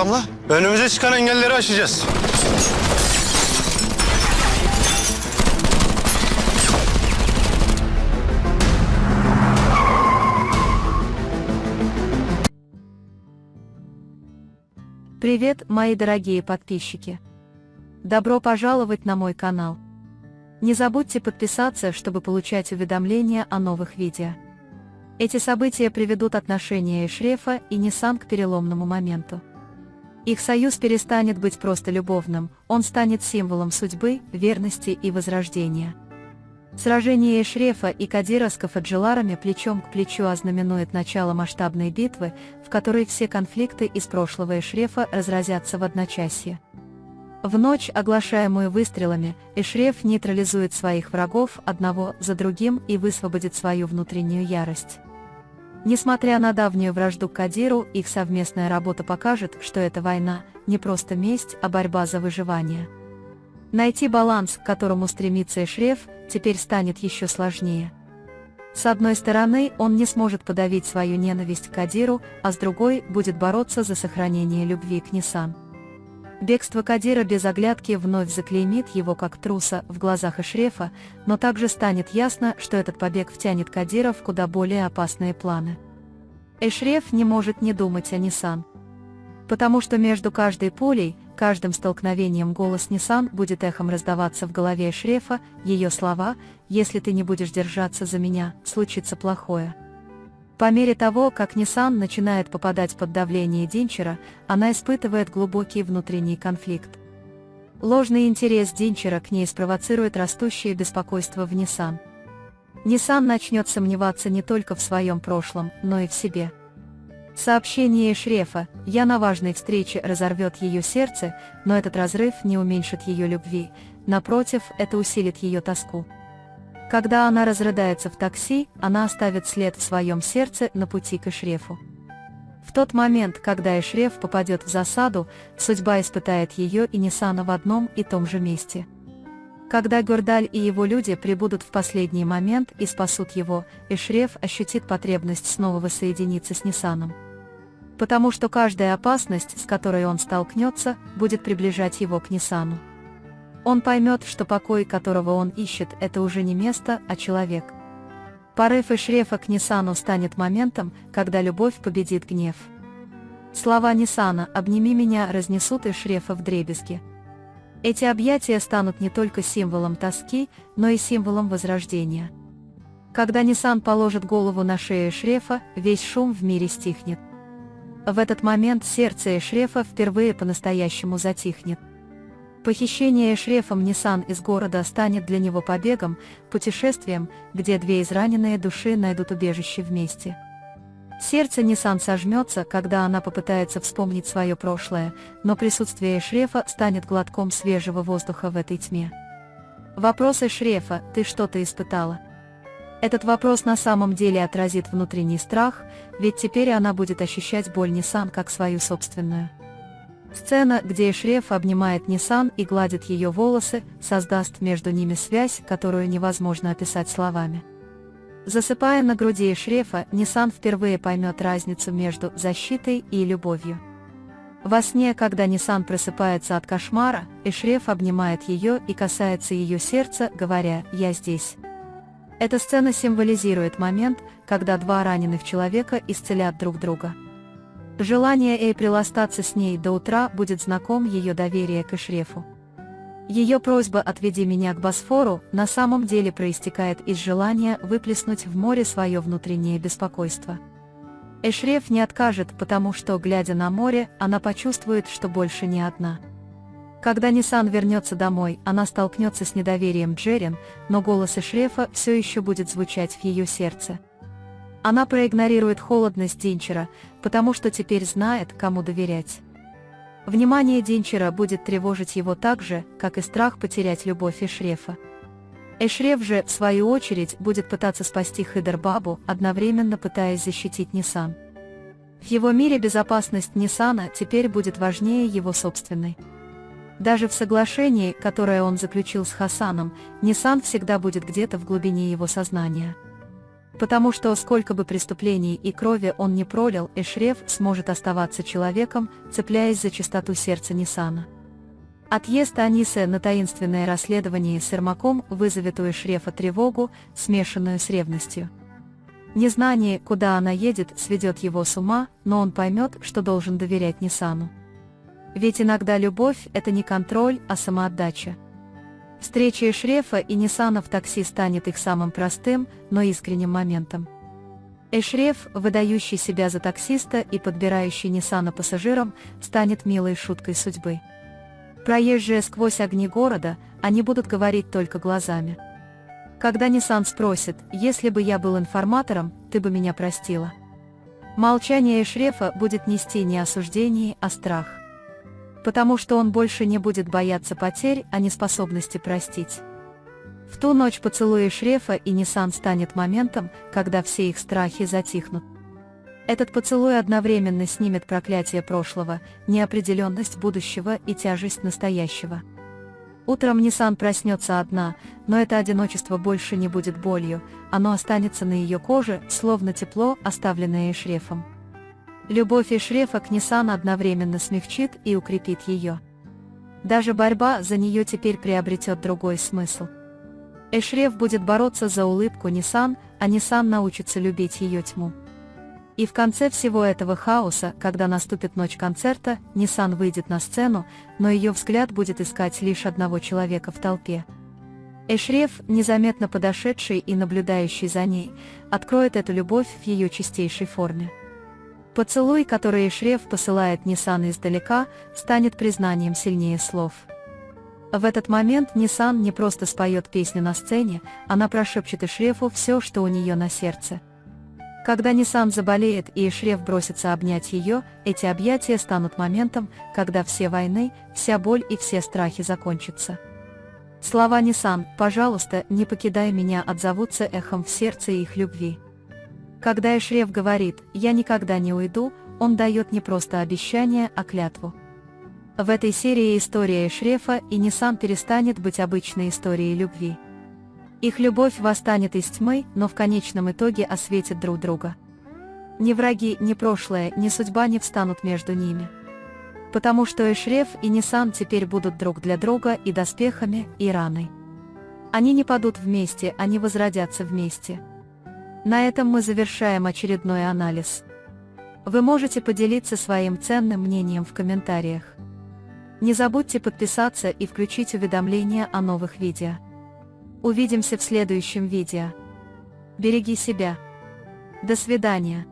Damla? Önümüze çıkan engelleri aşacağız. Привет, мои дорогие подписчики! Добро пожаловать на мой канал. Не забудьте подписаться, чтобы получать уведомления о новых видео. Эти события приведут отношения Эшрефа и Нисан к переломному моменту. Их союз перестанет быть просто любовным, он станет символом судьбы, верности и возрождения. Сражение Эшрефа и Кадира с Кафаджиларами плечом к плечу ознаменует начало масштабной битвы, в которой все конфликты из прошлого Эшрефа разразятся в одночасье. В ночь, оглашаемую выстрелами, Эшреф нейтрализует своих врагов одного за другим и высвободит свою внутреннюю ярость. Несмотря на давнюю вражду к Кадиру, их совместная работа покажет, что эта война не просто месть, а борьба за выживание. Найти баланс, к которому стремится Эшреф, теперь станет еще сложнее. С одной стороны, он не сможет подавить свою ненависть к Кадиру, а с другой будет бороться за сохранение любви к Нисан. Бегство Кадира без оглядки вновь заклеймит его как труса в глазах Эшрефа, но также станет ясно, что этот побег втянет Кадира в куда более опасные планы. Эшреф не может не думать о Нисан. Потому что между каждой пулей, каждым столкновением голос Нисан будет эхом раздаваться в голове Эшрефа, ее слова: «Если ты не будешь держаться за меня, случится плохое». По мере того, как Нисан начинает попадать под давление Динчера, она испытывает глубокий внутренний конфликт. Ложный интерес Динчера к ней спровоцирует растущее беспокойство в Нисан. Нисан начнет сомневаться не только в своем прошлом, но и в себе. Сообщение Эшрефа «Я на важной встрече» разорвет ее сердце, но этот разрыв не уменьшит ее любви, напротив, это усилит ее тоску. Когда она разрыдается в такси, она оставит след в своем сердце на пути к Эшрефу. В тот момент, когда Эшреф попадет в засаду, судьба испытает ее и Нисана в одном и том же месте. Когда Гурдаль и его люди прибудут в последний момент и спасут его, Эшреф ощутит потребность снова воссоединиться с Нисаном. Потому что каждая опасность, с которой он столкнется, будет приближать его к Нисану. Он поймет, что покой, которого он ищет, это уже не место, а человек. Порыв Эшрефа к Нисану станет моментом, когда любовь победит гнев. Слова Нисана «Обними меня» разнесут Эшрефа вдребезги. Эти объятия станут не только символом тоски, но и символом возрождения. Когда Нисан положит голову на шею Эшрефа, весь шум в мире стихнет. В этот момент сердце Эшрефа впервые по-настоящему затихнет. Похищение Эшрефом Нисан из города станет для него побегом, путешествием, где две израненные души найдут убежище вместе. Сердце Нисан сожмется, когда она попытается вспомнить свое прошлое, но присутствие Эшрефа станет глотком свежего воздуха в этой тьме. Вопрос Эшрефа «Ты что-то испытала?» Этот вопрос на самом деле отразит внутренний страх, ведь теперь она будет ощущать боль Нисан как свою собственную. Сцена, где Эшреф обнимает Нисан и гладит ее волосы, создаст между ними связь, которую невозможно описать словами. Засыпая на груди Эшрефа, Нисан впервые поймет разницу между защитой и любовью. Во сне, когда Нисан просыпается от кошмара, Эшреф обнимает ее и касается ее сердца, говоря «Я здесь». Эта сцена символизирует момент, когда два раненых человека исцелят друг друга. Желание Эйприл остаться с ней до утра будет знаком ее доверие к Эшрефу. Ее просьба «Отведи меня к Босфору» на самом деле проистекает из желания выплеснуть в море свое внутреннее беспокойство. Эшреф не откажет, потому что, глядя на море, она почувствует, что больше не одна. Когда Нисан вернется домой, она столкнется с недоверием Джерин, но голос Эшрефа все еще будет звучать в ее сердце. Она проигнорирует холодность Динчера, потому что теперь знает, кому доверять. Внимание Динчера будет тревожить его так же, как и страх потерять любовь Эшрефа. Эшреф же, в свою очередь, будет пытаться спасти Хыдер-бабу, одновременно пытаясь защитить Нисан. В его мире безопасность Нисана теперь будет важнее его собственной. Даже в соглашении, которое он заключил с Хасаном, Нисан всегда будет где-то в глубине его сознания. Потому что сколько бы преступлений и крови он не пролил, Эшреф сможет оставаться человеком, цепляясь за чистоту сердца Ниссана. Отъезд Анисы на таинственное расследование с Эрмаком вызовет у Эшрефа тревогу, смешанную с ревностью. Незнание, куда она едет, сведет его с ума, но он поймет, что должен доверять Ниссану. Ведь иногда любовь – это не контроль, а самоотдача. Встреча Эшрефа и Ниссана в такси станет их самым простым, но искренним моментом. Эшреф, выдающий себя за таксиста и подбирающий Ниссана пассажирам, станет милой шуткой судьбы. Проезжая сквозь огни города, они будут говорить только глазами. Когда Ниссан спросит: «Если бы я был информатором, ты бы меня простила?» Молчание Эшрефа будет нести не осуждение, а страх. Потому что он больше не будет бояться потерь, а неспособности простить. В ту ночь поцелуй Эшрефа и Ниссан станет моментом, когда все их страхи затихнут. Этот поцелуй одновременно снимет проклятие прошлого, неопределенность будущего и тяжесть настоящего. Утром Ниссан проснется одна, но это одиночество больше не будет болью, оно останется на ее коже, словно тепло, оставленное Эшрефом. Любовь Эшрефа к Ниссану одновременно смягчит и укрепит ее. Даже борьба за нее теперь приобретет другой смысл. Эшреф будет бороться за улыбку Ниссан, а Ниссан научится любить ее тьму. И в конце всего этого хаоса, когда наступит ночь концерта, Ниссан выйдет на сцену, но ее взгляд будет искать лишь одного человека в толпе. Эшреф, незаметно подошедший и наблюдающий за ней, откроет эту любовь в ее чистейшей форме. Поцелуй, который Эшреф посылает Ниссану издалека, станет признанием сильнее слов. В этот момент Ниссан не просто споет песню на сцене, она прошепчет Эшрефу все, что у нее на сердце. Когда Ниссан заболеет и Эшреф бросится обнять ее, эти объятия станут моментом, когда все войны, вся боль и все страхи закончатся. Слова Ниссан «Пожалуйста, не покидай меня» отзовутся эхом в сердце их любви. Когда Эшреф говорит «Я никогда не уйду», он дает не просто обещание, а клятву. В этой серии история Эшрефа и Ниссан перестанет быть обычной историей любви. Их любовь восстанет из тьмы, но в конечном итоге осветит друг друга. Ни враги, ни прошлое, ни судьба не встанут между ними. Потому что Эшреф и Ниссан теперь будут друг для друга и доспехами, и раной. Они не падут вместе, они возродятся вместе. На этом мы завершаем очередной анализ. Вы можете поделиться своим ценным мнением в комментариях. Не забудьте подписаться и включить уведомления о новых видео. Увидимся в следующем видео. Береги себя. До свидания.